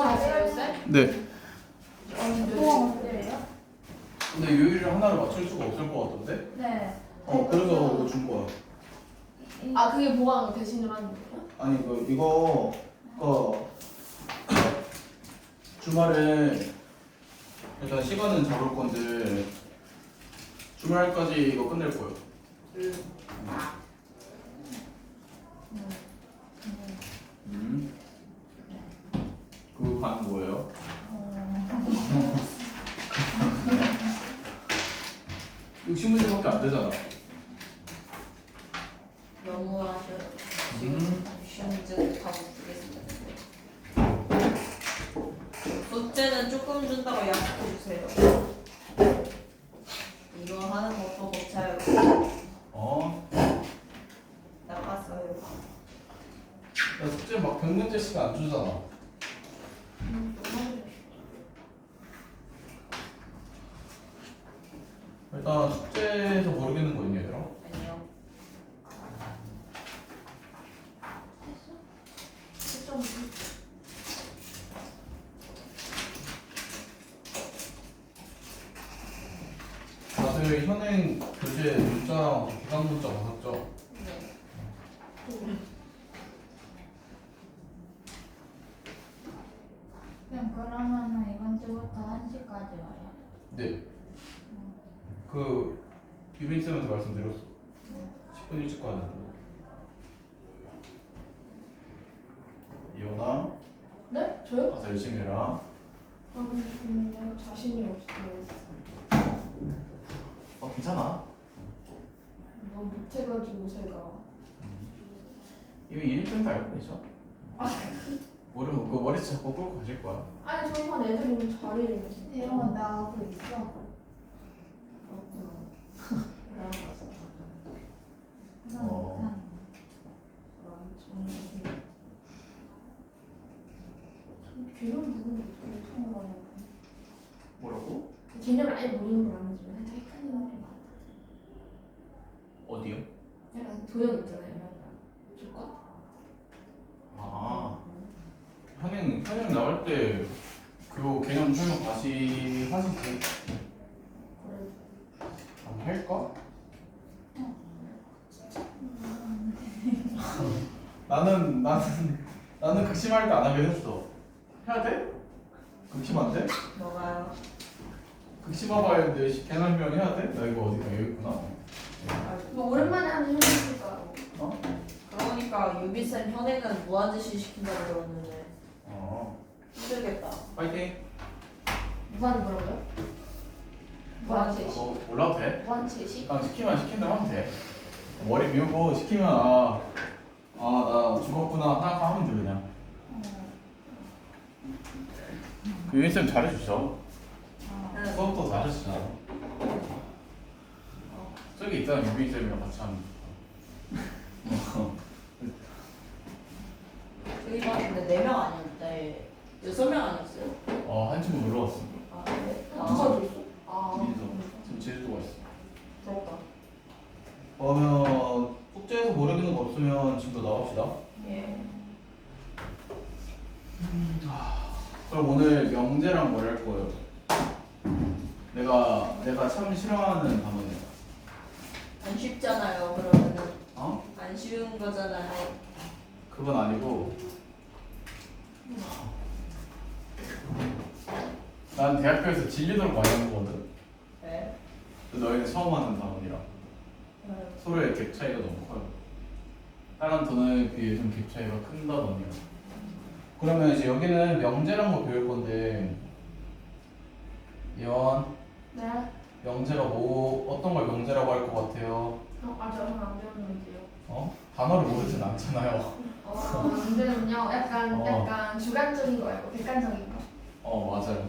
맞아요, 쌤? 네. 언제예요? 근데 요일을 하나로 맞출 수가 없을 것 같던데? 네. 그래서 이거 준 거야. 아, 그게 보강 대신으로 하는 거예요? 아니 이거 주말에 일단 시간은 잡을 건데 주말까지 이거 끝낼 거예요. 그거 가는 거예요? 이거 10문제밖에 안 되잖아. 너무하셔요. 지금 쉬운 문제도 다 못 쓰겠습니다. 숙제는 조금 준다고 약속해 주세요. 이거 하는 것도 못 차요. 나빴어요. 나 숙제 막 100문제씩 안 주잖아. 일단 숙제에서 모르겠는 거 있니 얘들아? 아니요. 다들 현행 교재 문자랑 기간 문자 받았죠? 네. 그럼 그러면은 이번 주부터 1시까지 와요? 네. 그 유빈쌤한테 말씀드렸어. 10분 일찍 가야 된다고. 이혼아, 네? 저요? 가서 열심히 해라. 아, 근데 내가 자신이 없어요. 괜찮아. 너무 못해가지고 제가. 이미 1등도 알고 계셔. 모르면 그 머리 잡고 끌고 가실 거야. 아니, 저만 애들 너무 잘해요. 이런 나하고 있어. 그렇구나. 개념 모르는 게 어떻게 처음 가냐고. 뭐라고? 개념을 아예 모르는 건 아니지만 살짝 헷갈리는 게 많아. 어디요? 약간 도형 있잖아요. 조건? 현행 나올 때 그 개념 설명 다시 하시지. 한번 할까? 나는 극심할 때 안 하긴 했어. 해야 돼? 극심 안 돼? 뭐가요? 극심하고 했는데 개념명 해야 돼? 나 이거 어디가 여기 있구나. 뭐 오랜만에 하는 현실일까? 그러니까 유비쌤 현에는 무한지시 시킨다고 들었는데 힘들겠다. 파이팅. 무한 뭐라고요? 무한 제시? 올라도 돼? 무한 제시? 그냥 시키는 대로 하면 돼. 머리 비우고 시키면 나 죽었구나 하면 돼 그냥. 그 유인쌤 잘해주죠. 수업도 잘해주잖아. 저기 있잖아 유빈쌤이랑 같이 하면. 저희 반인데 4명 아니었대. 6명 아니었어요? 한 친구 놀러 왔어. 아, 네. 누가 줬어? 아, 지금 제주도가 있어. 부럽다. 그러면 숙제에서 모르겠는 거 없으면 지금도 나갑시다. 예. 그럼 오늘 명제랑 뭘 할 거예요? 내가 참 싫어하는 단어네요. 안 쉽잖아요, 그러면은. 안 쉬운 거잖아요. 그건 아니고 난 대학교에서 진리도록 많이 한 거거든. 네. 너희는 처음 하는 단어이라 서로의 갭 차이가 너무 커요. 다른 단어에 비해 좀 갭 차이가 큰다더니요. 그러면 이제 여기는 명제란 거 배울 건데 예원 네. 명제가 어떤 걸 명제라고 할 것 같아요? 저는 안 배웠는데요. 단어를 모르진 않잖아요. 문제는요, 약간 주관적인 거예요, 객관적인 거. 맞아요.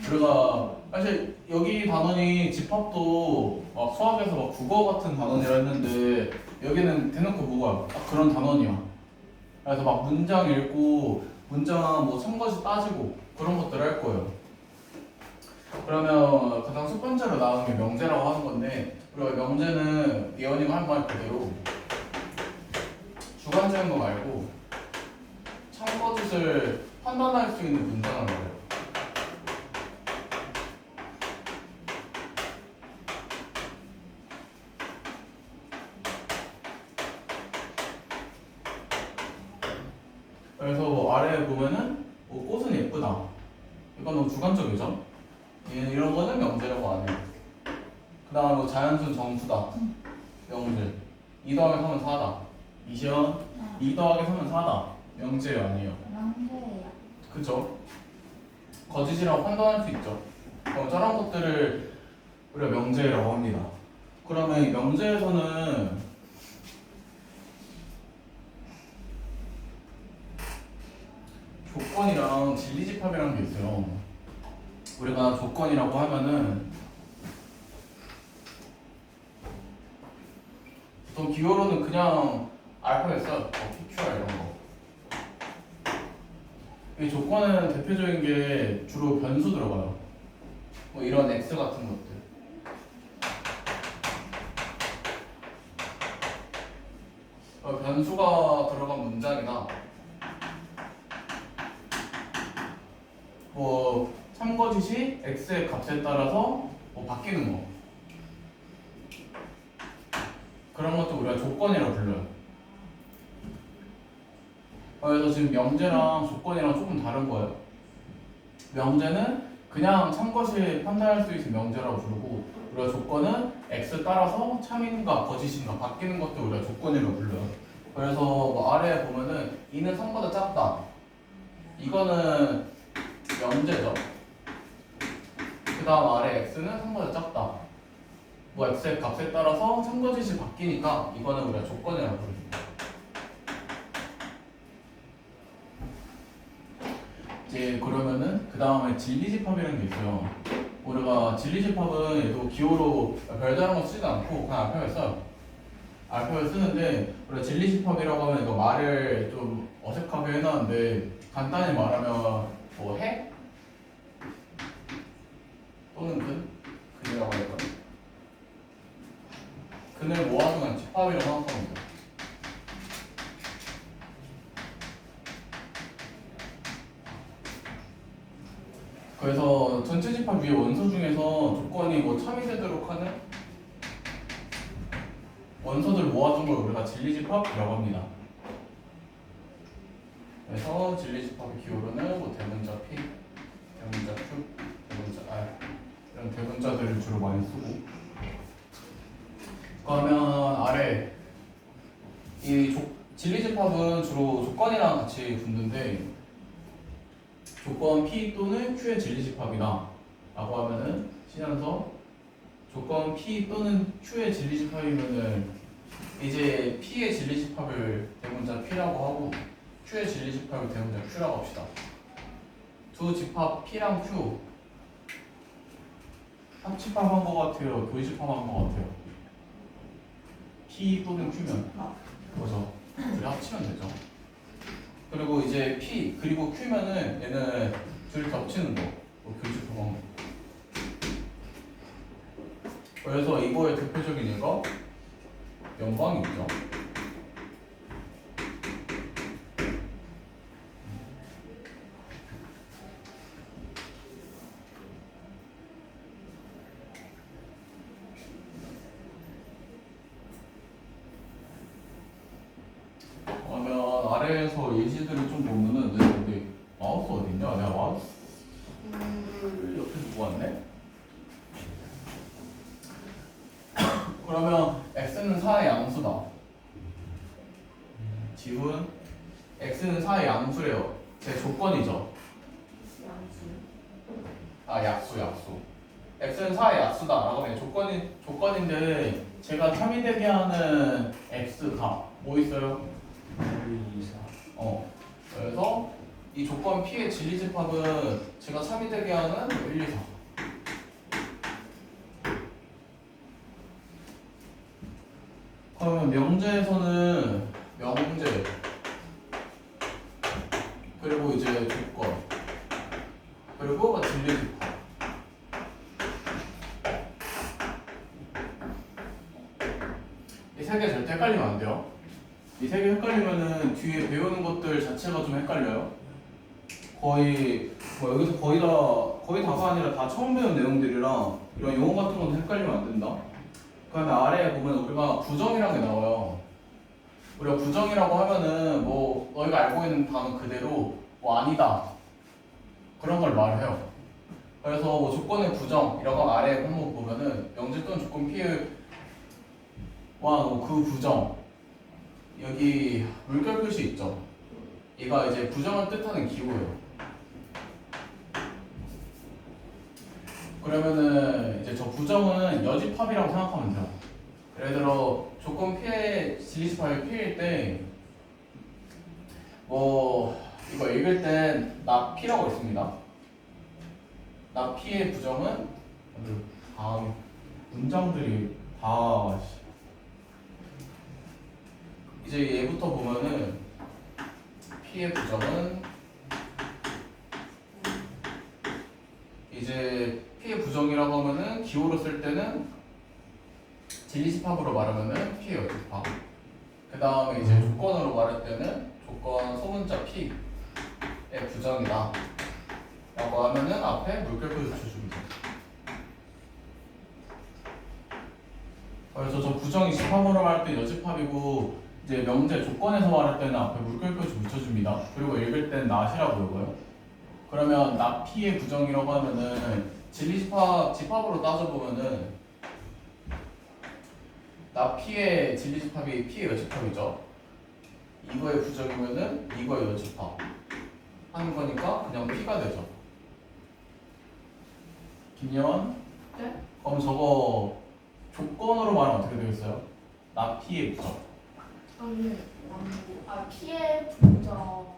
우리가 사실 여기 단원이 집합도 막 수학에서 막 국어 같은 단원이라 했는데 여기는 대놓고 뭐가 딱 그런 단원이야. 그래서 막 문장 읽고 문장 뭐 첨가지 따지고 그런 것들 할 거예요. 그러면 가장 첫 번째로 나오는 게 명제라고 하는 건데 우리가 명제는 예원이가 한 말 그대로 주관적인 거 말고 첨거짓을 판단할 수 있는 문장을 말해요. 그래서 뭐 아래에 보면은 뭐 꽃은 예쁘다. 이거는 주관적이죠. 이런 거는 명제라고 안 해요. 그 다음에 뭐 자연수는 정수다. 명제. 2 더하기 3은 4다. 이시연 2 더하기 3은 4다. 명제예요, 아니에요? 명제예요. 그죠? 거짓이라고 판단할 수 있죠. 그럼 저런 것들을 우리가 명제라고 합니다. 그러면 이 명제에서는 조건이랑 진리집합이라는 게 있어요. 우리가 조건이라고 하면은 보통 기호로는 그냥 알파벳 써요. PQR 이런 거. 이 조건은 대표적인 게 주로 변수 들어가요. 뭐 이런 X 같은 것들. 변수가 들어간 문장이나 뭐 참거짓이 x의 값에 따라서 뭐 바뀌는 거 그런 것도 우리가 조건이라고 불러요. 그래서 지금 명제랑 조건이랑 조금 다른 거예요. 명제는 그냥 참것이 판단할 수 있는 명제라고 부르고 우리가 조건은 x 따라서 참인가 거짓인가 바뀌는 것도 우리가 조건이라고 불러요. 그래서 뭐 아래에 보면은 2는 3보다 작다. 이거는 명제죠. 그 다음 아래 x는 3보다 작다. 뭐 x의 값에 따라서 참거짓이 바뀌니까 이거는 우리가 조건이라고 부릅니다. 이제 그러면은 그 다음에 진리집합이라는 게 있어요. 우리가 진리집합은 얘도 기호로 별다른 거 쓰지 않고 그냥 알파벳 써요. 알파벳 쓰는데 우리가 진리집합이라고 하면 이거 말을 좀 어색하게 해놨는데 간단히 말하면 뭐 해? 또는 근이라고 할까? 근을 모아주는 집합이라고 생각하면 돼요. 그래서 전체 집합 위에 원소 중에서 조건이 뭐 참이되도록 하는 원소들 모아준 걸 우리가 진리집합이라고 합니다. 그래서 진리집합의 기호로는 뭐 대문자 P, 대문자 Q, 대문자 R 이런 대문자들을 주로 많이 쓰고 그러면 아래 이 진리집합은 주로 조건이랑 같이 붙는데 조건 P 또는 Q의 진리집합이다 라고 하면은 시면서 조건 P 또는 Q의 진리집합이면은 이제 P의 진리집합을 대문자 P라고 하고 Q의 진리집합을 대문자 Q라고 합시다. 두 집합 P랑 Q 합집합한 것 같아요? 교집합한 것 같아요? P 또는 Q면 그죠? 둘이 합치면 되죠. 그리고 이제 P 그리고 Q면은 얘는 둘이 겹치는 거 교집합한 거. 그래서 이거의 대표적인 예가 영광이죠. 그러면 아래에서 예시들을 좀 보면은 근데 마우스 어딨냐? 내가 마우스를 옆에서 모았네? 그러면 x는 4의 양수다. 지훈 x는 4의 양수래요. 제 조건이죠. 약수. x는 4의 약수다. 라고 하면 조건인데 제가 참이 되게 하는 x가 뭐 있어요? 1, 2, 4. 그래서 이 조건 P의 진리집합은 제가 참이 되게 하는 1, 2, 4. 그러면 명제에서는 명제 그리고 이제 조건 그리고 진리집합 이 세 개 절대 헷갈리면 안 돼요. 이 세 개 헷갈리면은 뒤에 배우는 것들 자체가 좀 헷갈려요. 거의 뭐 여기서 거의 다가 아니라 다 처음 배운 내용들이랑 이런 용어 같은 건 헷갈리면 안 된다. 그다음에 아래에 보면 우리가 부정이라는 게 나와요. 우리가 부정이라고 하면은 뭐 너희가 알고 있는 단어 그대로 뭐 아니다 그런 걸 말해요. 그래서 뭐 조건의 부정이라고 아래에 항목 보면은 명제 또는 조건 피해와 그 부정 여기 물결 표시 있죠. 얘가 이제 부정을 뜻하는 기호예요. 그러면은 이제 저 부정은 여집합이라고 생각하면 돼요. 예를 들어 조건 피해 진리집합이 피해일 때 뭐 이거 읽을 땐 나 피라고 있습니다. 나 피의 부정은 다음 문장들이 다 이제 얘부터 보면은 피의 부정은 이제 피의 부정이라고 하면은 기호로 쓸 때는 진리집합으로 말하면은 피의 여집합. 그 다음에 이제 조건으로 말할 때는 조건 소문자 피의 부정이다. 라고 하면은 앞에 물결표 붙여주면 돼. 그래서 저 부정이 집합으로 말할 때 여집합이고 이제 명제 조건에서 말할 때는 앞에 물결표 붙여줍니다. 그리고 읽을 땐 낫이라고 읽어요. 그러면 나 피의 부정이라고 하면은 집합으로 따져보면은 나 피의 진리집합이 피의 여집합이죠. 이거의 부정이면은 이거의 여집합 하는 거니까 그냥 피가 되죠. 김예원? 네? 그럼 저거 조건으로 말하면 어떻게 되겠어요? 나 피의 부정. 아니 피해 부정.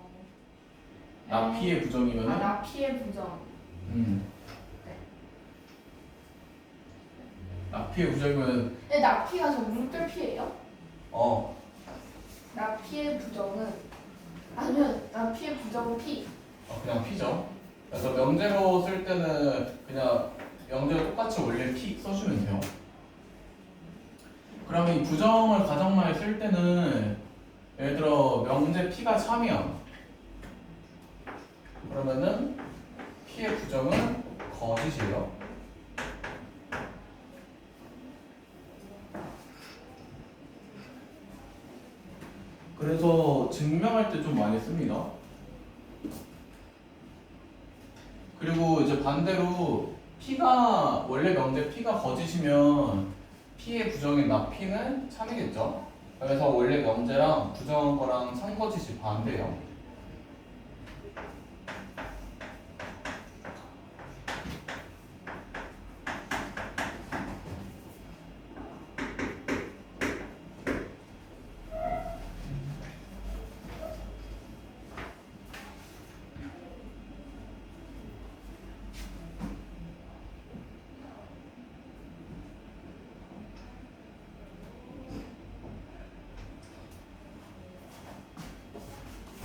나 피의 부정이면은 나 피해 부정. 나 피의 부정이면은 근데 나 피가 저 물결 피해요? 어 나 피해 부정은 아니면 나 피해 부정 피. 그냥 피죠. 그래서 명제로 쓸 때는 그냥 명제와 똑같이 원래 피 써주면 돼요. 그러면 이 부정을 가정 많이 쓸 때는 예를 들어 명제 피가 참이야. 그러면은 피의 부정은 거짓이에요. 그래서 증명할 때 좀 많이 씁니다. 그리고 이제 반대로 P가 원래 명제 P가 거짓이면 P의 부정인 나 P는 참이겠죠. 그래서 원래 명제랑 부정한 거랑 참거짓이 반대예요.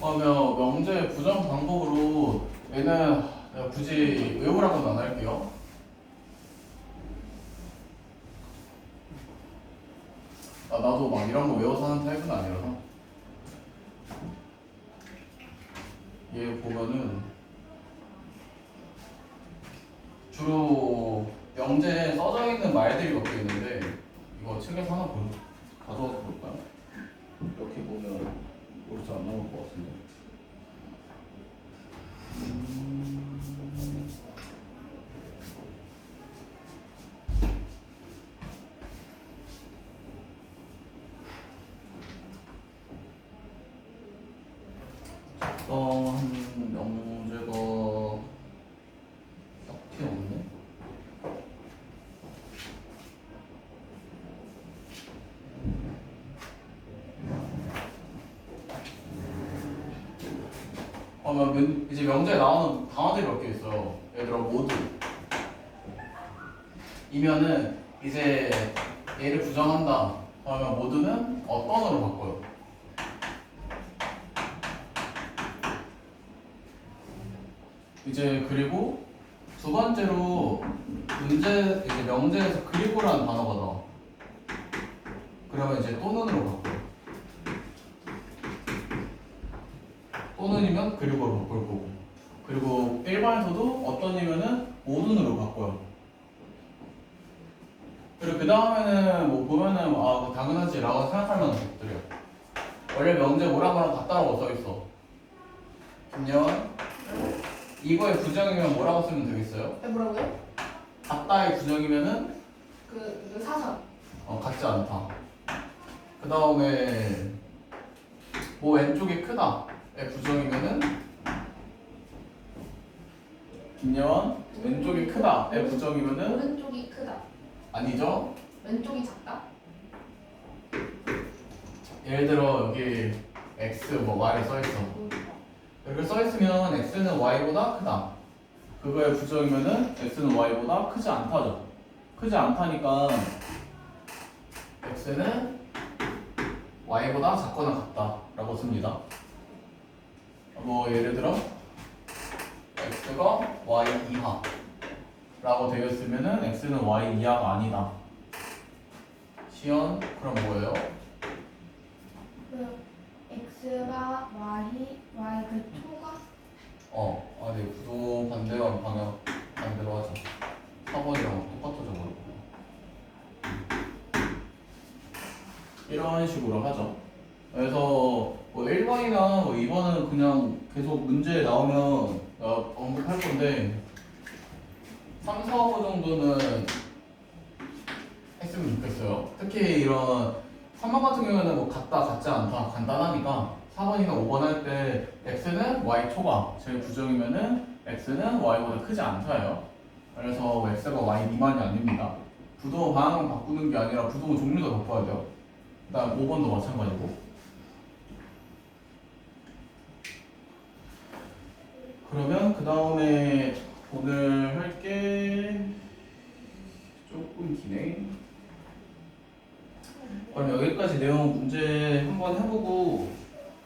그러면 명제 부정 방법으로 얘는 내가 굳이 외우라고는 안 할게요. 나도 막 이런 거 외워서 하는 타입은 아니라서. 얘 보면은 주로 명제에 써져 있는 말들이 몇 개 있는데 이거 책에서 하나 가져와서 볼까요? 이렇게 보면 우리 잘안 나올 것 같은데. 명제가 딱히 없네. 그러면 이제 명제에 나오는 단어들이 몇 개 있어요. 예를 들어 모두 이면은 이제 얘를 부정한다. 그러면 모두는 어떤으로 바꿔요? 이제 그리고 두 번째로 문제 이제 명제에서 그리고라는 단어가 나와. 그러면 이제 또는으로 바꿔요. 또는이면 그리고로 바꿀 거고. 그리고 1번에서도 어떤 이면은 모든으로 바꿔요. 그리고 그 다음에는 뭐 보면은 아 그거 당연하지 라고 생각할 만한 것들이야. 원래 명제 뭐라고 같다라고 써있어. 김연 이거의 부정이면 뭐라고 쓰면 되겠어요? 뭐라고요? 같다의 부정이면은 그 사선. 같지 않다. 그 다음에 뭐 왼쪽이 크다의 부정이면은 김여원 왼쪽이 크다의 부정이면은 오른쪽이 크다. 아니죠. 왼쪽이 작다. 예를 들어 여기 x 뭐 y에 써있어. 이렇게 써있으면 x는 y보다 크다. 그거의 부정이면은 x는 y보다 크지 않다죠. 크지 않다니까 x는 y보다 작거나 같다 라고 씁니다. 뭐 예를 들어 x가 y 이하 라고 되어 있으면은 x는 y 이하가 아니다. 시연 그럼 뭐예요? 그 X가 Y 그 초가 네 부동 반대와 방향 반대로 하자. 4번이랑 똑같아져 버려. 이런 식으로 하죠. 그래서 뭐 1번이나 뭐 2번은 그냥 계속 문제 나오면 언급할 건데 3, 4, 5 정도는 했으면 좋겠어요. 특히 이런 3번 같은 경우에는 뭐 같다 같지 않다 간단하니까 4번이나 5번 할 때 x는 y 초과 제일 부정이면은 x는 y보다 크지 않다예요. 그래서 x가 y 미만이 아닙니다. 부동 방향만 바꾸는 게 아니라 부동 종류도 바꿔야 돼요. 그다음 5번도 마찬가지고. 그러면 그 다음에 오늘 할 게 조금 기네. 그럼 여기까지 내용 문제 한번 해보고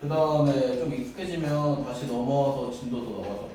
그 다음에 좀 익숙해지면 다시 넘어와서 진도도 나가죠.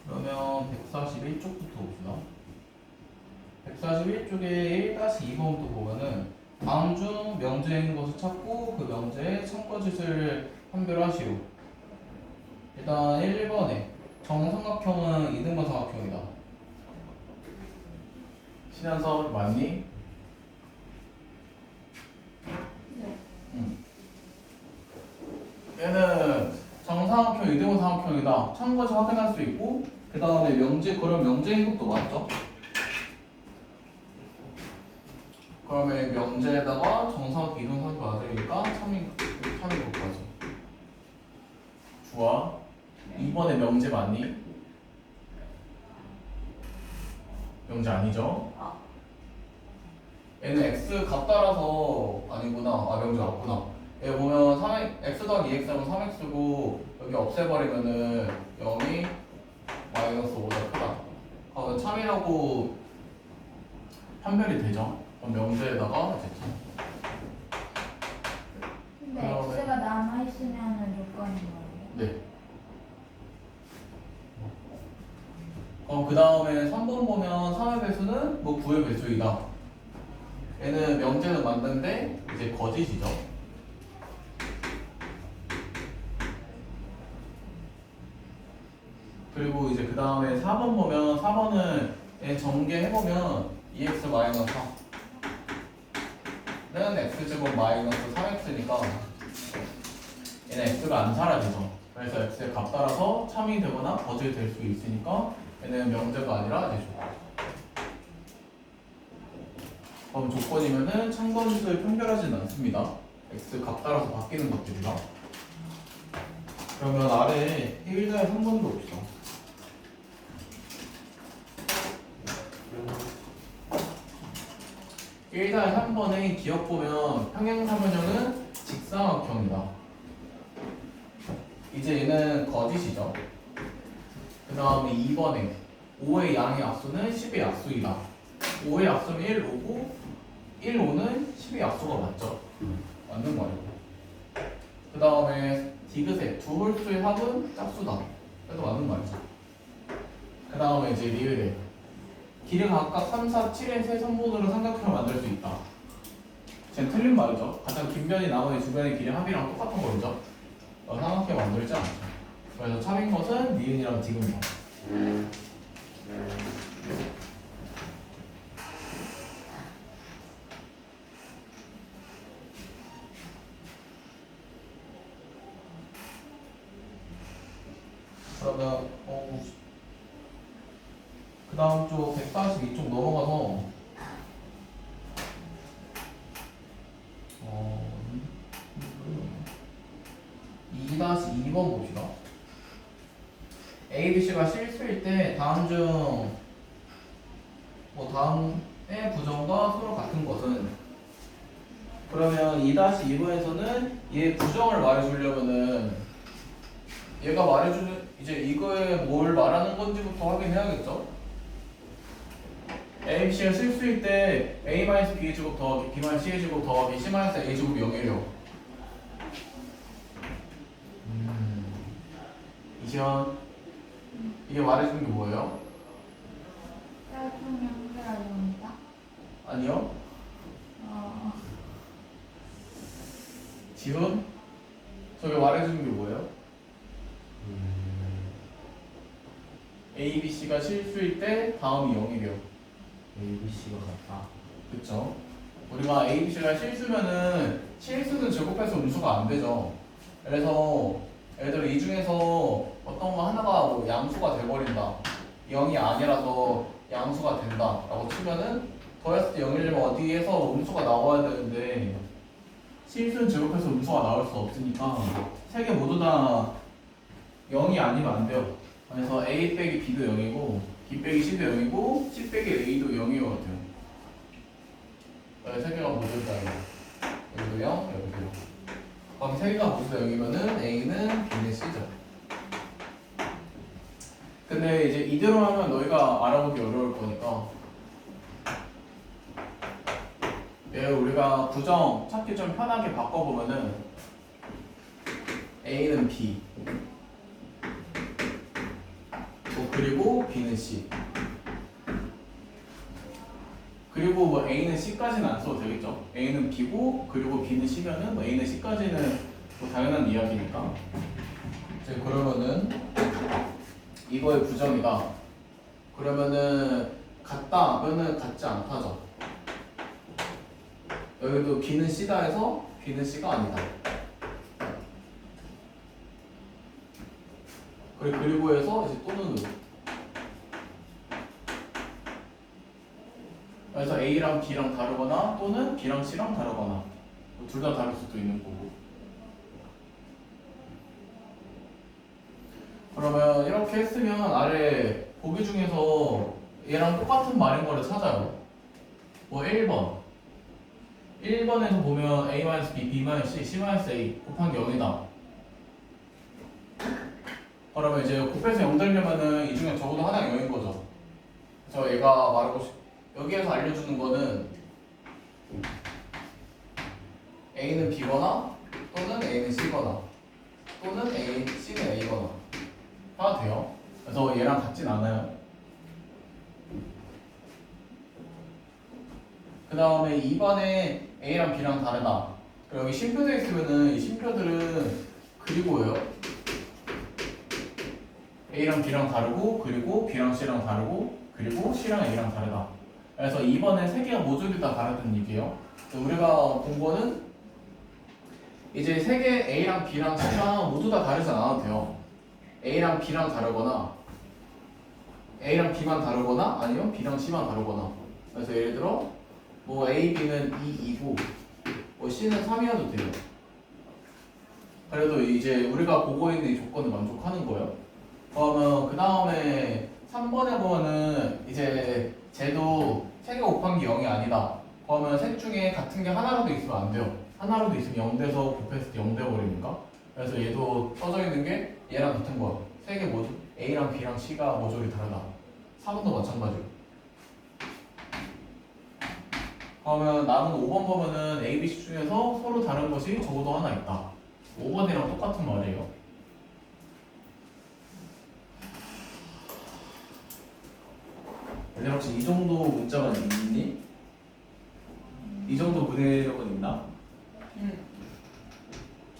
그러면 141쪽부터 봅시다. 141쪽에 1-2번부터 보면은 다음 중 명제에 있는 것을 찾고 그 명제의 참고짓을 판별하시오. 일단 1번에 정삼각형은 이등분 삼각형이다. 신현서 맞니? 네. 얘는 정삼각형, 이등분 삼각형이다. 참고짓 확인할 수 있고 그 다음에 명제, 그럼 명제인 것도 맞죠? 그러면 명제에다가 정삼각형, 이등분 삼각형 맞으니까 참인 것까지. 좋아. 2번에 명제 맞니? 명제 아니죠? 얘는 x 값 따라서 아니구나. 명제 맞구나. 얘 보면 3x, x 더하기 2x하면 3x고 여기 없애버리면은 0이 마이너스 5보다 크다. 그러면 참이라고 판별이 되죠. 그럼 명제에다가 이제 참. 근데 그러면- X가 남아있으면 조건인 거예요? 네. 그 다음에 3번 보면 3의 배수는 뭐 9의 배수이다. 얘는 명제는 맞는데 이제 거짓이죠. 그리고 이제 그 다음에 4번 보면 4번은 얘 전개해보면 2x 마이너스 4는 x제곱 마이너스 3x니까 얘는 x가 안 사라지죠. 그래서 x의 값 따라서 참이 되거나 거짓이 될 수 있으니까 얘는 명제가 아니라 이제 조건. 그럼 조건이면은 참거짓을 판별하진 않습니다. x 값 따라서 바뀌는 것들이라. 그러면 아래에 1-3번도 봅시다. 1-3번의 기억 보면 평행사변형은 직사각형이다. 이제 얘는 거짓이죠. 그 다음에 2번에 5의 양의 약수는 10의 약수이다. 5의 약수는 1, 5고 1, 5는 10의 약수가 맞죠? 맞는 말이고. 그 다음에 디귿의 두 홀수의 합은 짝수다. 그래도 맞는 말이죠. 그 다음에 이제 리을에 길이 각각 3, 4, 7의 세 선분으로 삼각형을 만들 수 있다. 쟤는 틀린 말이죠. 가장 긴 변이 나머지 두 변의 길이 합이랑 똑같은 거죠. 삼각형 만들지 않죠. 그래서 참인 것은 니은이랑 디귿만. 그러면 그 다음 쪽 142쪽 넘어가서 2-2번 봅시다. A, B, C가 실수일 때 다음 중 다음의 부정과 서로 같은 것은 그러면 2-2번에서는 얘 부정을 말해주려면은 얘가 말해주는 이제 이거에 뭘 말하는 건지부터 확인해야겠죠. A, B, C가 실수일 때 A-B의 제곱 더하기 B-C의 제곱 더하기 C-A 제곱이 0이래요. 이시연 이게 말해주는 게 뭐예요? 짤통 연결합니다. 아니요. 지훈 저게 말해주는 게 뭐예요? A, B, C가 실수일 때 다음이 0이래요. A, B, C가 같다. 그쵸? 우리가 A, B, C가 실수면은 실수는 제곱해서 음수가 안 되죠. 그래서 예를 들어 이 중에서 어떤 거 하나가 뭐 양수가 돼버린다. 0이 아니라서 양수가 된다 라고 치면은 더했을 때 0이려면 어디에서 음수가 나와야 되는데 실수는 제곱해서 음수가 나올 수 없으니까 세 개 모두 다 0이 아니면 안 돼요. 그래서 A 빼기 B도 0이고 B 빼기 C도 0이고 C 빼기 A도 0인 것 같아요. 세 개가 모두 다 0. 여기도 0, 여기도 0. 그럼 세 개가 모두 다 0이면은 A는 B는 C죠. 근데 이제 이대로 하면 너희가 알아보기 어려울 거니까 우리가 부정 찾기 좀 편하게 바꿔보면은 A는 B 그리고 B는 C 그리고 뭐 A는 C까지는 안 써도 되겠죠. A는 B고 그리고 B는 C면은 뭐 A는 C까지는 뭐 당연한 이야기니까 이제 그러면은 이거의 부정이다. 그러면은 같다 하면은 같지 않다죠. 여기도 B는 C다 해서 B는 C가 아니다. 그리고 해서 이제 또는 그래서 A랑 B랑 다르거나 또는 B랑 C랑 다르거나 둘 다 다를 수도 있는 거고. 그러면 이렇게 했으면 아래 보기 중에서 얘랑 똑같은 말인 거를 찾아요. 뭐 1번에서 보면 A-B, B-C, C-A 곱한 게 0이다. 그러면 이제 곱해서 0 되려면은 이 중에 적어도 하나가 0인 거죠. 그래서 얘가 여기에서 알려주는 거는 A는 B거나 또는 A는 C거나 또는 C는 A거나 해도 돼요. 그래서 얘랑 같진 않아요. 그 다음에 2번에 A랑 B랑 다르다. 그리고 여기 쉼표되어 있으면은 이 쉼표들은 그리고예요. A랑 B랑 다르고 그리고 B랑 C랑 다르고 그리고 C랑 A랑 다르다. 그래서 2번에 세 개가 모조리 다 다르다는 얘기예요. 우리가 본 거는 이제 세 개 A랑 B랑 C랑 모두 다 다르지 않아도 돼요. A랑 B랑 다르거나 A랑 B만 다르거나 아니면 B랑 C만 다르거나. 그래서 예를 들어 뭐 A, B는 2, 2고 뭐 C는 3이어도 돼요. 그래도 이제 우리가 보고 있는 이 조건을 만족하는 거예요. 그러면 그 다음에 3번에 보면은 이제 쟤도 3개 곱한 게 0이 아니다. 그러면 셋 중에 같은 게 하나라도 있으면 안 돼요. 하나라도 있으면 0 돼서 곱했을 때 0 돼버리니까. 그래서 얘도 써져 있는 게 얘랑 같은 거야. 세 개 모조 A랑 B랑 C가 모조리 다르다. 4번도 마찬가지로. 그러면 남은 5번 보면은 A, B, C 중에서 서로 다른 것이 적어도 하나 있다. 5번이랑 똑같은 말이에요. 얘들아 혹시 이 정도 문자가 있니? 이 정도 문해력은 있나? 응.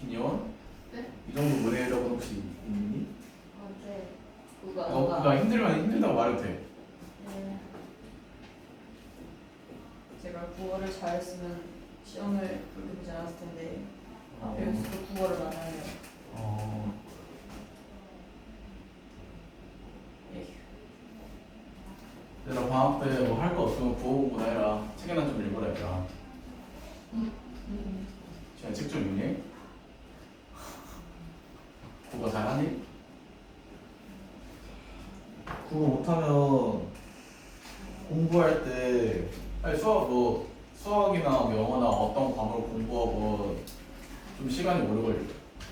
김여원? 네? 이 정도 문해력은 혹시 있니? 어제 누가 그러니까 힘들면 힘들다고 말해도 돼. 네. 제가 국어를 잘했으면 시험을 그렇게 보지 않았을 텐데 어. 여기서 국어를 만나요. 어, 에휴. 얘들아 방학 때 뭐 할 거 없으면 국어 공부나 해라. 책이나 좀 읽어라 얘들아. 지금 책 좀 읽니? 국어 잘하니? 국어 못하면 공부할 때 아니 수학이나 뭐 영어나 어떤 과목을 공부하고 좀 시간이 오래 걸려.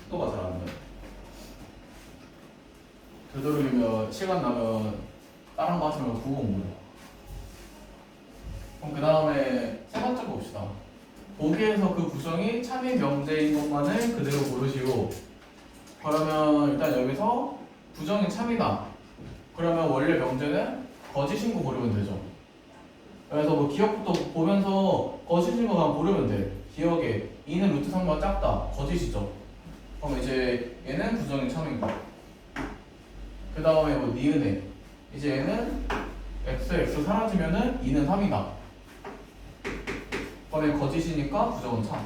속도가 잘 안 돼. 되도록이면 시간 나면 다른 거 하지 말고 국어 공부해. 그럼 그 다음에 세 번째 봅시다. 보기에서 그 구성이 참이 명제인 것만을 그대로 고르시오. 그러면 일단 여기서 부정이 참이다. 그러면 원래 명제는 거짓인 거 고르면 되죠. 그래서 뭐 기억부터 보면서 거짓인 거 그냥 고르면 돼. 기억에 2는 루트 3보다 작다. 거짓이죠. 그럼 이제 얘는 부정인 참이고. 그 다음에 뭐 니은에 이제 얘는 x 사라지면은 2는 3이다. 그러면 거짓이니까 부정은 참.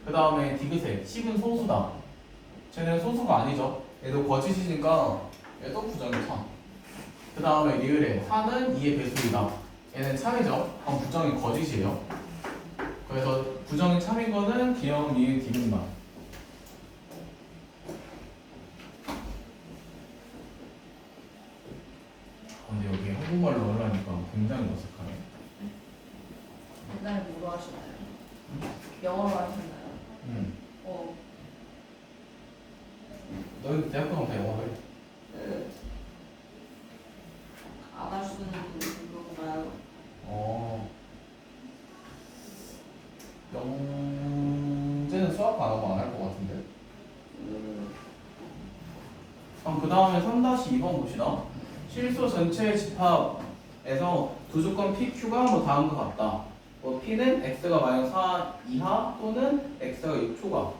그 다음에 디귿에 10은 소수다. 쟤는 소수가 아니죠. 얘도 거짓이니까 얘도 부정이 참. 그 다음에 리을에 4는 2의 배수이다. 얘는 참이죠. 그럼 부정이 거짓이에요. 그래서 부정이 참인 거는 기억, 니은, 디귿만. 근데 여기 한국말로 하려니까 굉장히 어색하네. 옛날에 뭐로 하셨나요? 영어로 하셨나요? 어. 너희 대학교 가면 다 영어로 해. 네. 안 할 수는 그거구나요. 영재는 수학 안 하고 안 할 것 같은데. 그럼 그 다음에 3-2번 봅시다. 실수 전체 집합에서 두 조건 PQ가 뭐 다음과 같다. 뭐 P는 X가 마이너스 4 이하 또는 X가 6초가.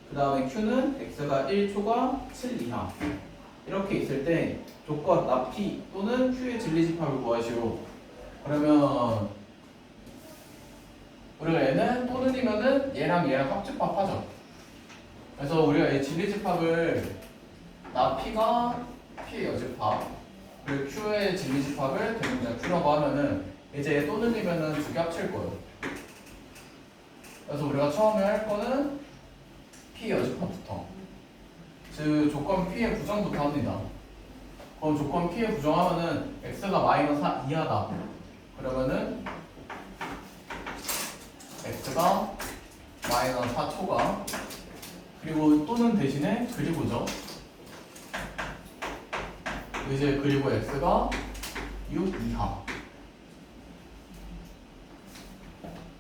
그 다음에 Q는 X가 1초가 7 이하. 이렇게 있을 때 조건 나 P 또는 Q의 진리집합을 구하시오. 그러면 우리가 얘는 또는이면은 얘랑 합집합하죠. 그래서 우리가 이 진리집합을 나 P가 P의 여집합 그리고 Q의 진리집합을 대문자 Q라고 하면은 이제 얘 또는이면은 두 개 합칠 거예요. 그래서 우리가 처음에 할 거는 P 여집합부터 즉 조건 P의 부정부터 합니다. 그럼 조건 P의 부정하면은 X가 마이너스 4 이하다. 그러면은 X가 마이너스 4초가 그리고 또는 대신에 그리고죠. 이제 그리고 X가 6 이하.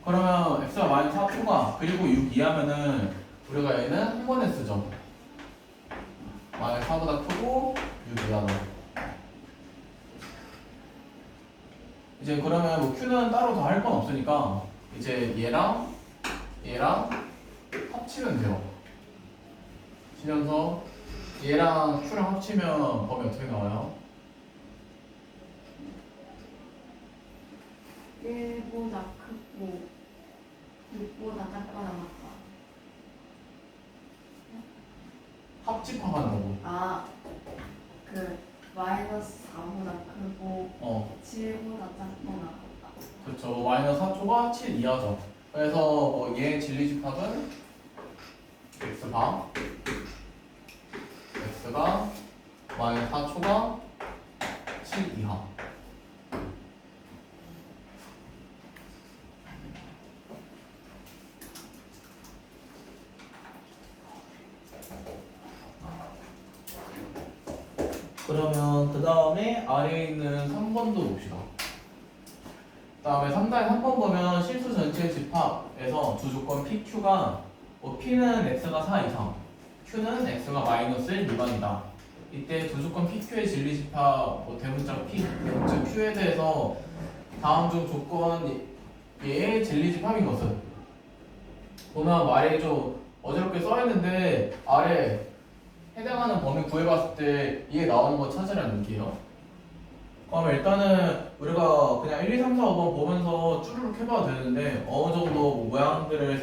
그러면 X가 마이너스 4초가 그리고 6 이하면은 우리가 얘는 한 번에 쓰죠. 마이너스 4보다 크고 6 이하다. 이제 그러면 뭐 Q는 따로 더 할 건 없으니까 이제 얘랑 합치면 돼요. 치면서 얘랑 Q랑 합치면 범위 어떻게 나와요? 1보다 크고 6보다 작거나 같다. 합집합하는 거고. 아, 그 마이너스 4보다 크고 7보다 작거나 같다. 그렇죠. 마이너스 4초가 7 이하죠. 그래서 뭐 얘 진리집합은 x가 마이너스 4초가 7 이하. 그러면 그 다음에 아래에 있는 3번도 봅시다. 그 다음에 3단에 3번 보면 실수 전체 집합에서 두 조건 PQ가 P는 X가 4 이상, Q는 X가 마이너스 1 미만이다. 이때 두 조건 PQ의 진리 집합, 대문자 P, 대문자 Q에 대해서 다음 중 조건 얘의 진리 집합인 것은 보면 말이 좀 어지럽게 써있는데 아래 해당하는 범위 구해봤을 때 이게 나오는 거 찾으라는 얘기예요. 그럼 일단은 우리가 그냥 1, 2, 3, 4, 5번 보면서 쭈르륵 해봐도 되는데 어느 정도 뭐 모양들을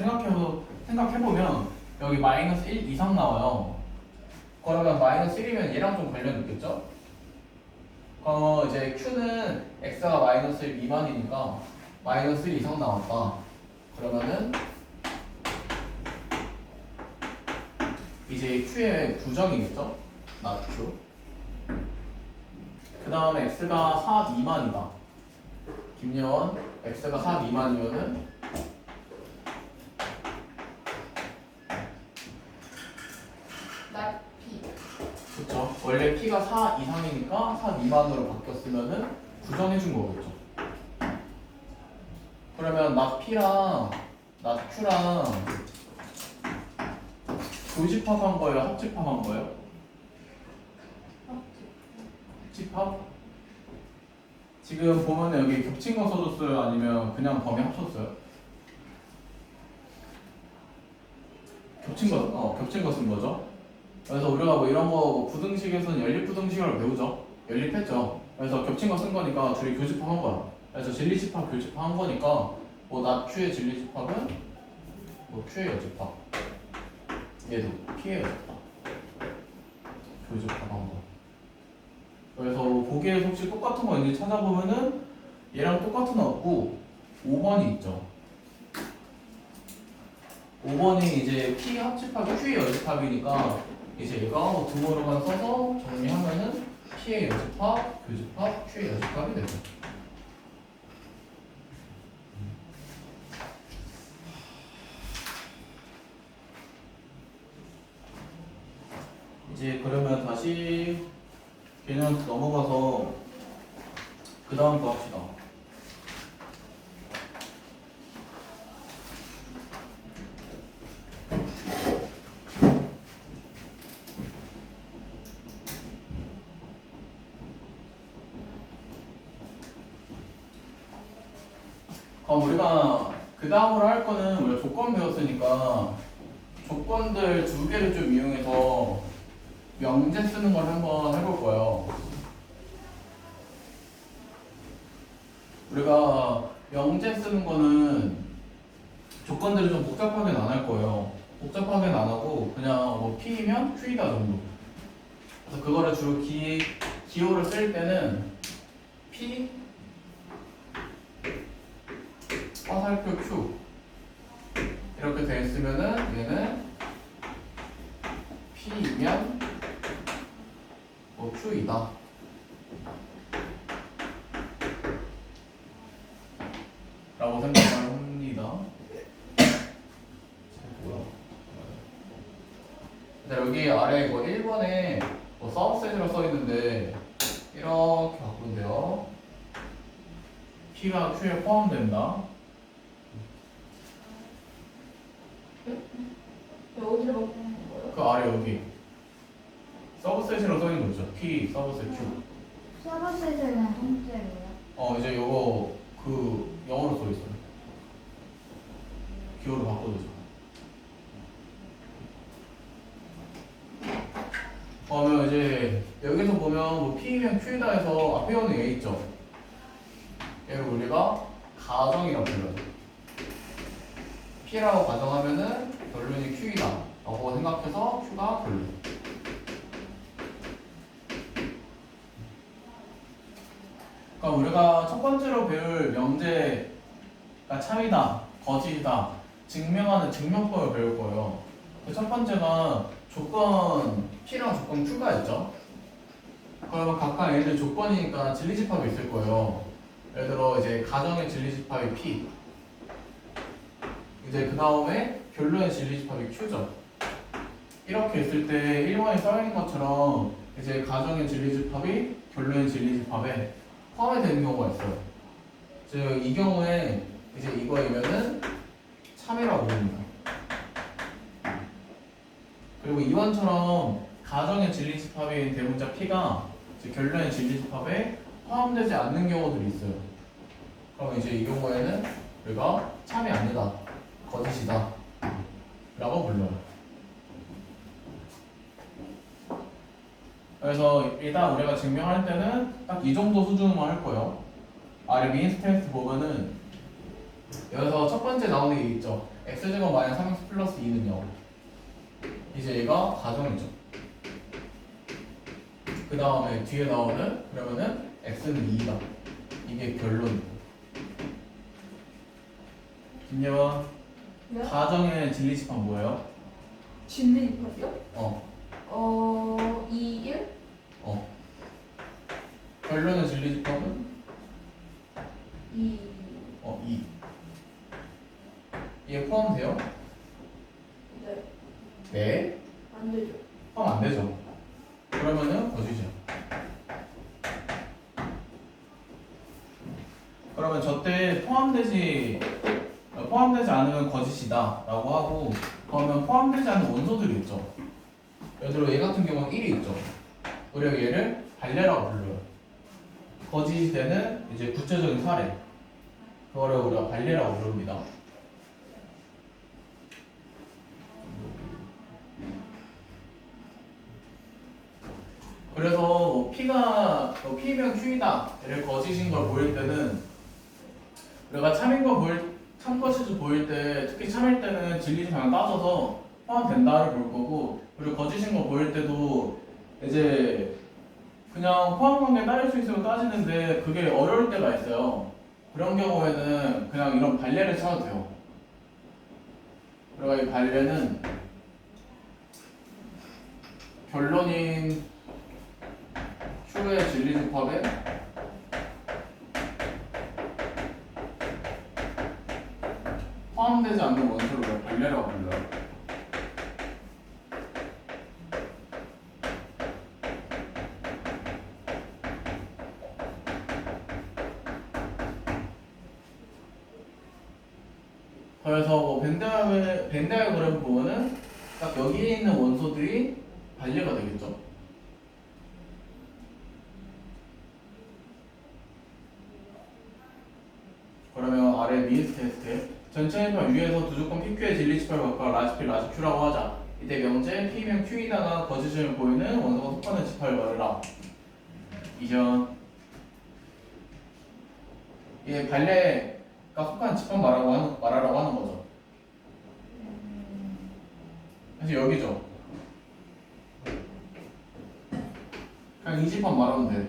생각해보면 여기 마이너스 1 이상 나와요. 그러면 마이너스 1이면 얘랑 좀 관련 있겠죠? 그럼 이제 Q는 X가 마이너스 1 미만이니까 마이너스 1 이상 나왔다. 그러면은 이제 Q의 부정이겠죠? not Q. 그 다음에 X가 4 미만이다. 김예원, X가 4 미만이면은 not P. 그쵸? 원래 P가 4 이상이니까 4 미만으로 바뀌었으면은 부정해준 거겠죠. 그러면 not P랑 not Q랑 교집합한 거예요? 합집합한 거예요? 합집합? 지금 보면 여기 겹친 거 써줬어요? 아니면 그냥 범위 합쳤어요? 겹친 거 쓴 거죠. 그래서 우리가 뭐 이런 거 부등식에서는 연립부등식으로 배우죠. 연립했죠. 그래서 겹친 거 쓴 거니까 둘이 교집합한 거야. 그래서 진리집합, 교집합한 거니까 뭐 not Q의 진리집합은 뭐 Q의 여집합. 얘도 P의 여집합. 교집합한 거. 그래서 보기에 혹시 똑같은 거 있는지 찾아보면은 얘랑 똑같은 거 없고 5번이 있죠. 5번이 이제 P 합집합이 Q의 여집합이니까 이제 얘가 뭐 등호로만 써서 정리하면은 P의 여집합, 교집합, Q의 여집합이 되죠. 이제 그러면 다시 개념 넘어가서 그 다음 거 합시다. 그럼 우리가 그 다음으로 할 거는 우리가 조건 배웠으니까 조건들 두 개를 좀 이용해서 명제 쓰는 걸 한번 해볼 거예요. 우리가 명제 쓰는 거는 조건들을 좀 복잡하게는 안 할 거예요. 복잡하게는 안 하고 그냥 뭐 P이면 Q이다 정도. 그래서 그거를 주로 기호를 쓸 때는 P 화살표 Q 이렇게 돼 있으면은 얘는 P이면 뭐 Q이다. 라고 생각을 합니다. 근데 여기 아래 뭐 1번에 뭐 서브셋이라고 써있는데 이렇게 바꾸면 돼요. P가 Q에 포함된다. 어디를 바꾸는 거예요? 그 아래 여기 서브셋이라고 써있는 거 있죠. P 서브셋 Q. 서브셋은 통째로요? 이제 요거 그 영어로 써있어요. 기호로 바꿔주죠. 그러면 이제 여기서 보면 뭐 P면 Q이다 해서 앞에 오는 얘 있죠. 얘를 우리가 가정이라고 불러요. P라고 가정하면은 결론이 Q이다 라고 생각해서 Q가 결론. 그럼 우리가 첫 번째로 배울 명제가 참이다, 거짓이다, 증명하는 증명법을 배울 거예요. 그 첫 번째가 조건 P랑 조건 Q가 있죠. 그러면 각각 얘들 조건이니까 진리집합이 있을 거예요. 예를 들어 이제 가정의 진리집합이 P, 이제 그 다음에 결론의 진리집합이 Q죠. 이렇게 있을 때 1번에 써있는 것처럼 이제 가정의 진리집합이 결론의 진리집합에 포함이 되는 경우가 있어요. 즉 이 경우에 이제 이거이면은 참이라고 부릅니다. 그리고 이번처럼 가정의 진리집합인 대문자 P가 이제 결론의 진리집합에 포함되지 않는 경우들이 있어요. 그럼 이제 이 경우에는 우리가 참이 아니다, 거짓이다 라고 불러요. 그래서 일단 우리가 증명할 때는 딱 이 정도 수준으로만 할 거예요. 아래 미니스 테스트 보면은 여기서 첫 번째 나오는 게 있죠. x제곱 마이너스 3x 플러스 2는요. 이제 얘가 가정이죠. 그 다음에 뒤에 나오는 그러면은 x는 2다. 이게 결론이고. 김예원, 네? 가정의 진리집합 뭐예요? 진리집합이요? 2, 1? 결론의 진리집합은 2. 2. 이게 포함돼요? 네. 네. 안 되죠. 포함 안 되죠. 그러면은 거짓이야. 그러면 저때 포함되지 않으면 거짓이다 라고 하고, 그러면 포함되지 않은 원소들이 있죠. 예를 들어 얘 같은 경우는 1이 있죠. 우리가 얘를 발레라고 불러요. 거짓이 되는 이제 구체적인 사례, 그거를 우리가 발레라고 부릅니다. 그래서 P가 P면 Q이다를 거짓인 걸 보일 때는 우리가 참인 거 참거짓을 보일 때, 특히 참일 때는 진리집합을 따져서 포함된다를 볼 거고, 그리고 거짓인 거 보일 때도 이제 그냥 포함관계 따질 수 있으면 따지는데 그게 어려울 때가 있어요. 그런 경우에는 그냥 이런 발레를 쳐도 돼요. 그리고 이 발레는 결론인 Q의 진리집합에 포함되지 않는 원소를 발레라고 불러요. 그래서 뭐 벤다이어그램 보면은 딱 여기에 있는 원소들이 발레가 되겠죠. 그러면 아래 미니스 테스트 전체 해파 위에서 두 조건 PQ의 진리집합을 갖고 라지 P, 라지 Q라고 하자. 이때 명제 P면 Q이다가 거짓을 보이는 원소가 속하는 집합을 말해라. 이전 얘 발레가 속한 집합 말하라고 하는 거죠. 그래서 여기죠. 그냥 이 집합 말하면 돼.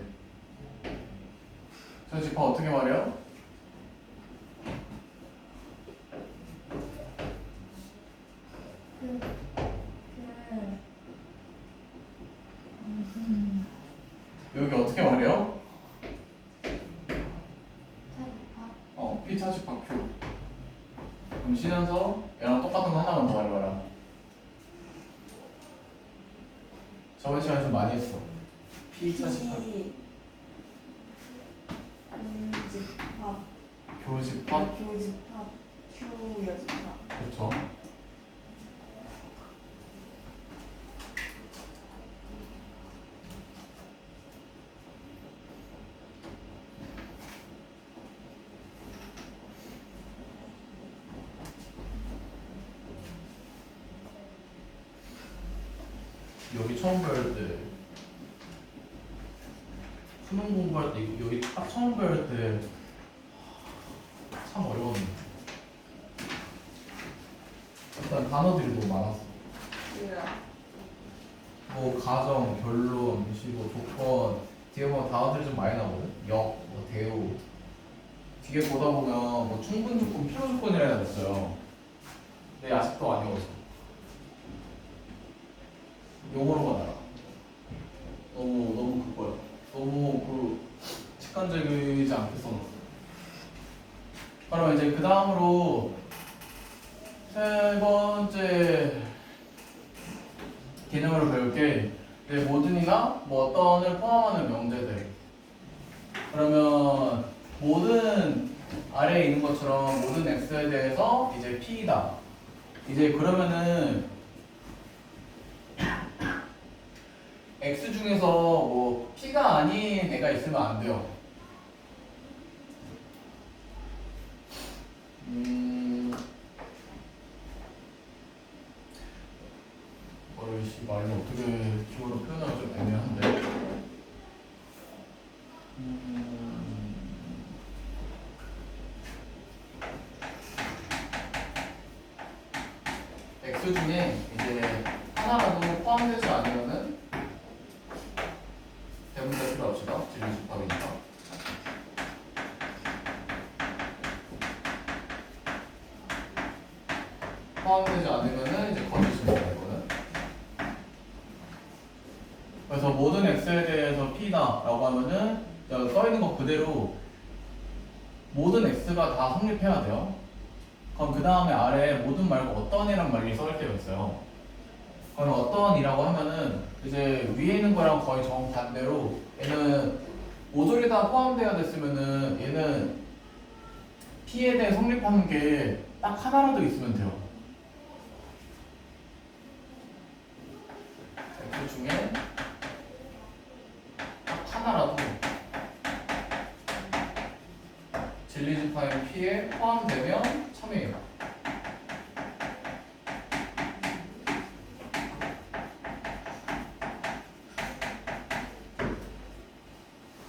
저 집합 어떻게 말해요? 여기 어떻게 말해요? P 차집합 Q. 그럼 쉬면서 얘랑 똑같은 거 하나만 더 말해봐라. 저번 시간에 좀 많이 했어. P 차집합 집합, 교집합. 교집합, Q여집합. 그렇죠. 여기 처음 배울 때 수능 공부할 때 여기 딱 처음 배울 때 참 어려웠는데 일단 단어들이 너무 많았어. 뭐 가정, 결론, 뭐 조건 뒤에 보면 단어들이 좀 많이 나오거든. 역, 뭐 대우 뒤에 보다 보면 뭐 충분 조건, 필요 조건이라 해야 됐어요. 근데 아직도 안 외웠어. 용어로만 알아. 너무 그거야. 너무 직관적이지 않게 써놨어. 그럼 이제 그 다음으로 세 번째 개념으로 배울 게 이제 모든이나 뭐 어떤을 포함하는 명제들. 그러면 모든 아래에 있는 것처럼 모든 x에 대해서 이제 p이다. 이제 그러면은 x 중에서 뭐 p가 아닌 애가 있으면 안 돼요. 어이씨 말로 어떻게 기호로 표현하기 좀 애매한데. x 중에 이제 하나라도 포함되지 않으면은 대문자 필요합시다. 진리집합이니까. 포함되지 않으면은 이제 거짓입니다. 이거는. 그래서 모든 x에 대해서 p다라고 하면은 써 있는 거 그대로 모든 x가 다 성립해야 돼요. 그럼 그 다음에 아래에 모든 말고 어떤이란 말이 써올 때가 있어요. 그럼 어떤이라고 하면은 이제 위에 있는 거랑 거의 정반대로 얘는 모조리 다 포함되어야 됐으면은 얘는 p에 대해 성립하는 게 딱 하나라도 있으면 돼요. x 중에 딱 하나라도 진리집합인 p에 포함되면 참여해요.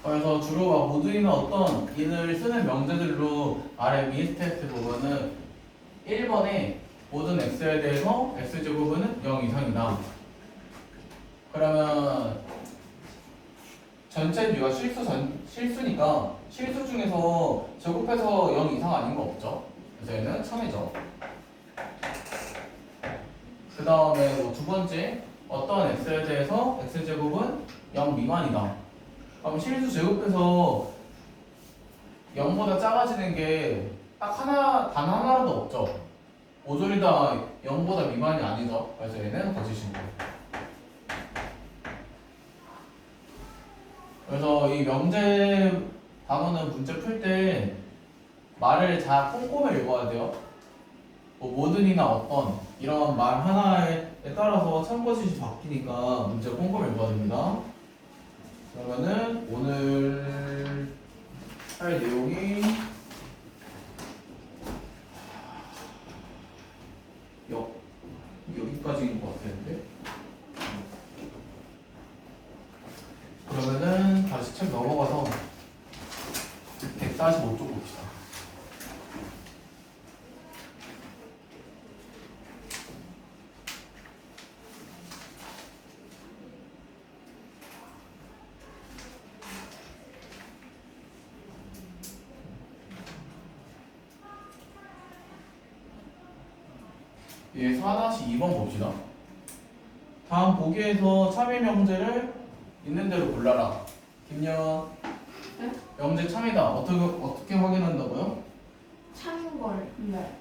그래서 주로 막 모든이나 어떤 인을 쓰는 명제들로 아래 미스 테스트 보면은 1번에 모든 x에 대해서 x제곱은 0 이상이다. 그러면 전체 뷰가 실수니까 실수 중에서 제곱해서 0 이상 아닌 거 없죠? 그래서 얘는 참이죠. 그 다음에 뭐 두 번째 어떤 x에 대해서 x제곱은 0 미만이다. 그럼 실수 제곱해서 0보다 작아지는 게 딱 하나, 단 하나라도 없죠. 모조리 다 0보다 미만이 아니죠. 그래서 얘는 거짓인 거예요. 그래서 이 명제 단어는 문제 풀 때 말을 잘 꼼꼼히 읽어야 돼요. 뭐 모든이나 어떤 이런 말 하나에 따라서 참고지시 바뀌니까 문제 꼼꼼히 읽어야 됩니다. 그러면은 오늘 할 내용이 여기까지인 것 같았는데. 그러면은 다시 책 넘어가서 145쪽 봅시다. 예, 4-2번 봅시다. 다음 보기에서 참여 명제를 있는 대로 골라라. 김연. 네? 명제 참이다. 어떻게 확인한다고요? 참인 걸. 네.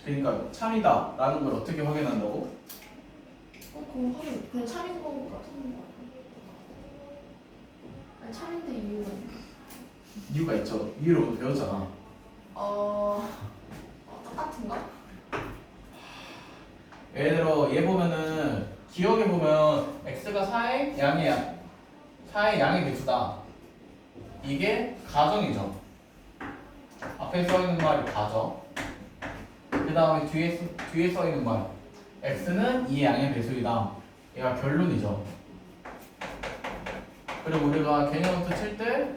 그러니까 참이다 라는 걸 어떻게 확인한다고? 그냥 참인 거 같은 거. 아니 참인데 이유가 있나? 이유가 있죠. 이유로 배웠잖아. 똑같은가? 예를 들어 얘 보면은 기억에 보면 x가 4의 양의 배수다. 이게 가정이죠. 앞에 써 있는 말이 가정. 그 다음에 뒤에 써 있는 말 x는 이 양의 배수이다. 얘가 결론이죠. 그리고 우리가 개념부터 칠 때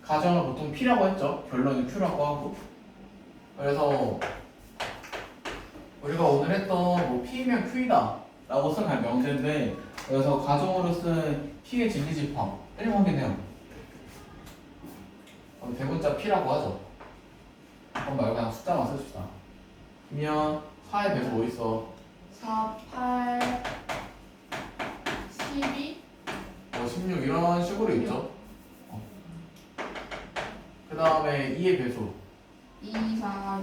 가정을 보통 P라고 했죠. 결론이 Q라고 하고. 그래서 우리가 오늘 했던 뭐 P면 Q이다 라고 쓴 명제인데, 그래서 가정으로 쓴 P의 진리집합 1 확인해요. 그럼 대문자 P라고 하죠. 그럼 말고 그냥 숫자만 써줍시다. 그러면 4의 배수 뭐 있어? 4, 8, 12, 16 이런 식으로 있죠. 그 다음에 2의 배수 2, 4,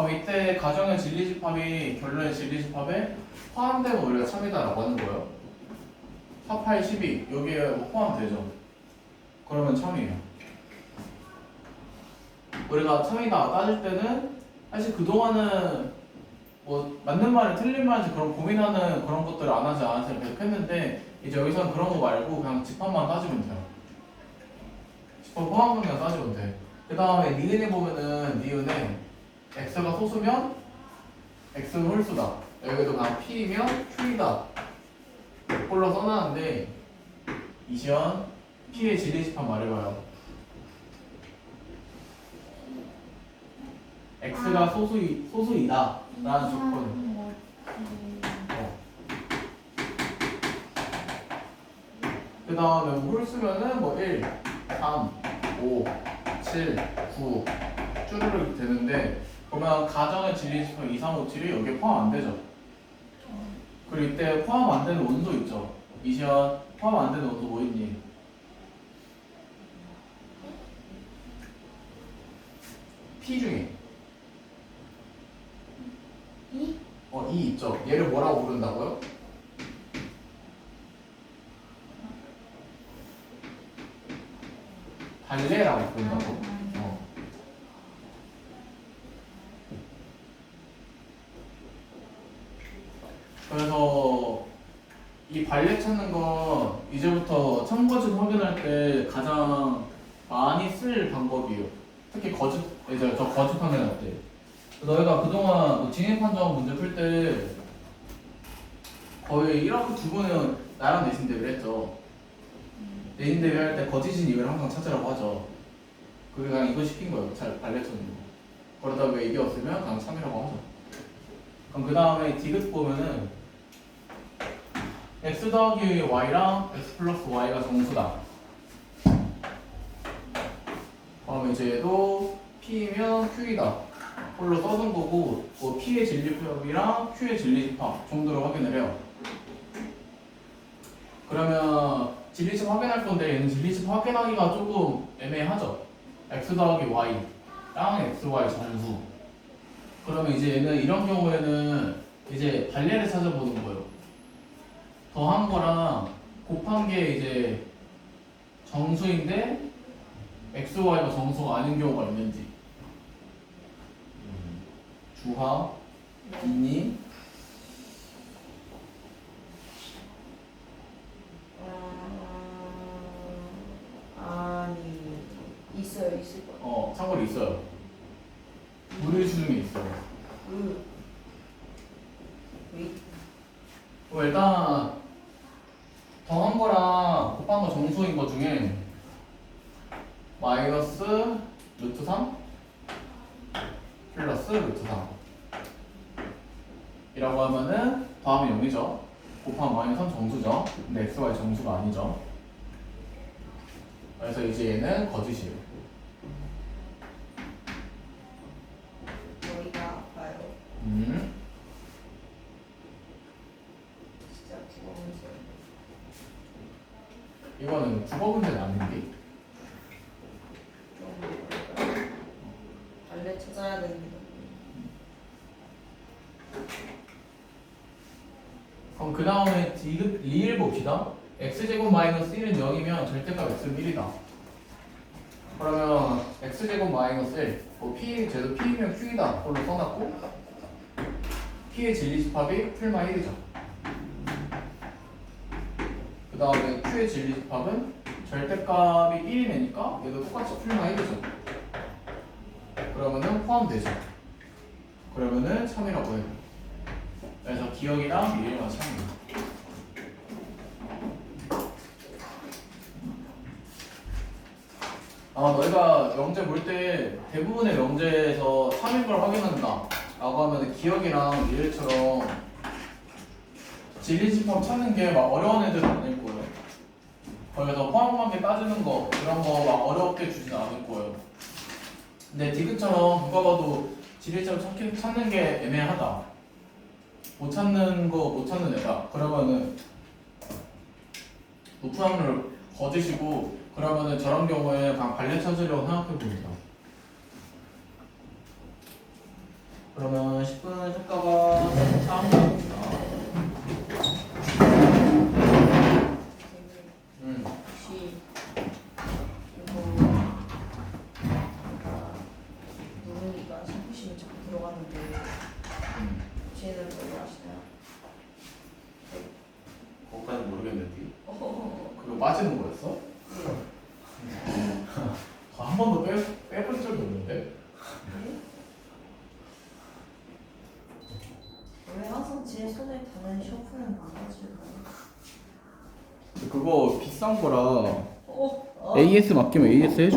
그럼 이때 가정의 진리집합이 결론의 진리집합에 포함되면 우리가 참이다라고 하는 거예요. 4, 8, 12 여기에 뭐 포함되죠. 그러면 참이에요. 우리가 참이다 따질 때는 사실 그동안은 뭐 맞는 말이 틀린 말인지 그런 고민하는 그런 것들을 안 하지 않았어요. 계속 했는데 이제 여기서는 그런 거 말고 그냥 집합만 따지면 돼요. 집합 포함만 그냥 따지면 돼. 그 다음에 니은에 보면은 니은에 x가 소수면 x는 홀수다. 여기도 그냥 p면 q이다. 꼴로 써놨는데 이시연 p의 진리집합 말해봐요. x가 소수이다 라는 조건. 그 다음에 홀수면은 뭐 1, 3, 5, 7, 9 쭈르륵 되는데 그러면 가정의 진리집합 2, 3, 5, 7이 여기에 포함 안 되죠. 그리고 이때 포함 안 되는 원소 있죠. 이시연 포함 안 되는 원소 뭐 있니? P 중에 2? 2 있죠. 얘를 뭐라고 부른다고요? 발레라고 부른다고. 그래서 이 발레 찾는 건 이제부터 참거짓 확인할 때 가장 많이 쓸 방법이에요. 특히 거짓, 이제 저 거짓 확인할 때. 너희가 그동안 뭐 진입 판정 문제 풀 때 거의 1학기 두 번은 나랑 내신 대비를 했죠. 내신 대비 할 때 거짓인 이유를 항상 찾으라고 하죠. 그게 그냥 이거 시킨 거예요. 잘 발레 찾는 거. 그러다 왜 이게 없으면 그냥 3이라고 하죠. 그럼 그 다음에 디귿 보면은 x 더하기 y랑 x 플러스 y가 정수다. 그럼 이제 얘도 p면 q이다. 홀로 써둔 거고 뭐 p의 진리집합이랑 q의 진리집합 정도로 확인을 해요. 그러면 진리집합 확인할 건데 얘는 진리집합 확인하기가 조금 애매하죠. x 더하기 y랑 xy 정수. 그러면 이제 얘는 이런 경우에는 이제 발레를 찾아보는 거예요. 더한 거랑 곱한 게 이제 정수인데 x, y가 정수가 아닌 경우가 있는지. 주하, 이니. 아니 있어요 있을 거예요. 참고로 있어요. 우리 중에 있어요. 왜? 그럼 일단 더한 거랑 곱한 거 정수인 거 중에 마이너스 루트 3 플러스 루트 3 이라고 하면은 더하면 0이죠. 곱하면 마이너스 3 정수죠. 근데 xy 정수가 아니죠. 그래서 이제 얘는 거짓이에요. 머리가 아파요. 진짜 국어 문제. 이거는 국어 문제는 아닌데. 좀 발레 찾아야 되는데. 그럼 그 다음에 디귿 리을 봅시다. x제곱 마이너스 1은 0이면 절대값 x는 1이다. 그러면 x제곱 마이너스 1, 뭐 p, 쟤도 p면 q이다. 그걸로 써놨고 p의 진리집합이 풀마 1이죠. 그 다음에 q의 진리집합은 절대값이 1이니까 얘도 똑같이 풀마 1이죠. 그러면은 포함되죠. 그러면은 3이라고 해요. 그래서 기억이랑 미래가 3이에요. 아마 너희가 명제 볼 때 대부분의 명제에서 3인 걸 확인한다 라고 하면 기억이랑 미래처럼 진리집합 찾는 게 막 어려운 애들은 아닐 거예요. 거기서 포함관계 따지는 거 이런 거 막 어렵게 주진 않을 거예요. 근데 디귿처럼 누가 봐도 진리집합 찾는 게 애매하다, 못 찾는 거 못 찾는 애다, 그러면은 높은 확률 거짓이고, 그러면은 저런 경우에 그냥 발레 찾으려고 생각해 봅니다. 그러면 10분 효과가 참입니다. 혹시 이거 누르니까 샤프심이 자꾸 들어가는데 쟤는 뭘 아시나요? 그것까지 모르겠는데. 어허허. 그거 빠지는 거였어? 한 번도 빼본 적이 없는데. 왜 항상 제 손에 닿는 셔프는 망가질까요? 그거 비싼 거라 어? AS 맡기면 AS 해줘.